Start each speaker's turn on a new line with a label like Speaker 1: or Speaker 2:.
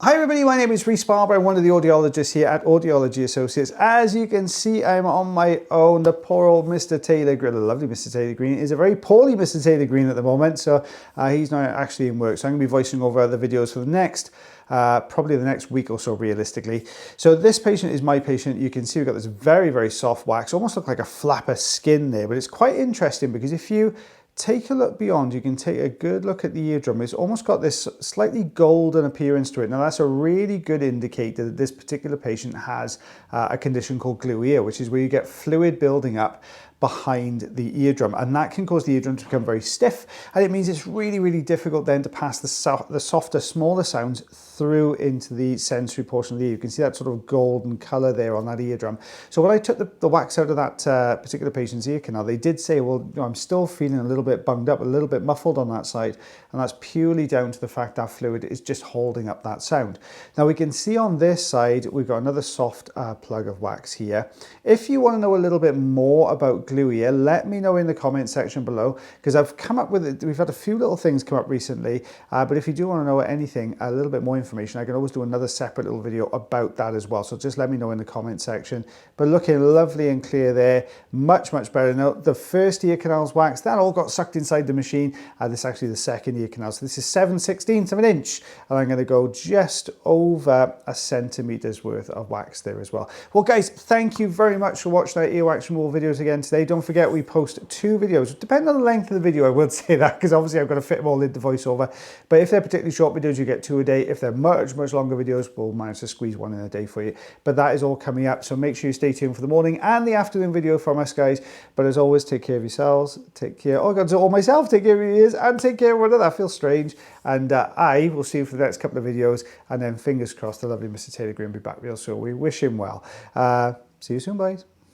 Speaker 1: Hi everybody, my name is Rhys Barber. I'm one of the audiologists here at Audiology Associates. As you can see, I'm on my own. The poor old Mr. Taylor Green, the lovely Mr. Taylor Green, is a very poorly Mr. Taylor Green at the moment, so he's not actually in work. So I'm going to be voicing over other videos for the next, probably the next week or so realistically. So this patient is my patient. You can see we've got this very, very soft wax, almost look like a flap of skin there, but it's quite interesting because if you take a look beyond, you can take a good look at the eardrum. It's almost got this slightly golden appearance to it. Now that's a really good indicator that this particular patient has a condition called glue ear, which is where you get fluid building up behind the eardrum, and that can cause the eardrum to become very stiff, and it means it's really, really difficult then to pass the softer, smaller sounds through into the sensory portion of the ear. You can see that sort of golden color there on that eardrum. So when I took the wax out of that particular patient's ear canal, they did say, well, you know, I'm still feeling a little bit bunged up, a little bit muffled on that side, and that's purely down to the fact that fluid is just holding up that sound. Now we can see on this side, we've got another soft plug of wax here. If you want to know a little bit more about glue ear, let me know in the comment section below, because I've come up with it. We've had a few little things come up recently, but if you do want to know anything, a little bit more information, I can always do another separate little video about that as well. So just let me know in the comment section. But looking lovely and clear there, much better. Now the first ear canal's wax, that all got sucked inside the machine. This is actually the second ear canal, so this is 7/16 of an inch, and I'm going to go just over a centimetre's worth of wax there as well. Well guys, thank you very much for watching our earwax removal videos again today. Don't forget we post 2 videos, depending on the length of the video. I will say that because obviously I've got to fit them all into voiceover, but if they're particularly short videos, you get 2 a day. If they're much longer videos, we'll manage to squeeze 1 in a day for you. But that is all coming up, so make sure you stay tuned for the morning and the afternoon video from us guys. But as always, take care of yourselves, take care, oh god, so all myself, take care of your ears and take care of one another. That feels strange, and I will see you for the next couple of videos, and then fingers crossed the lovely Mr. Taylor Green will be back real soon. We wish him well. See you soon, boys.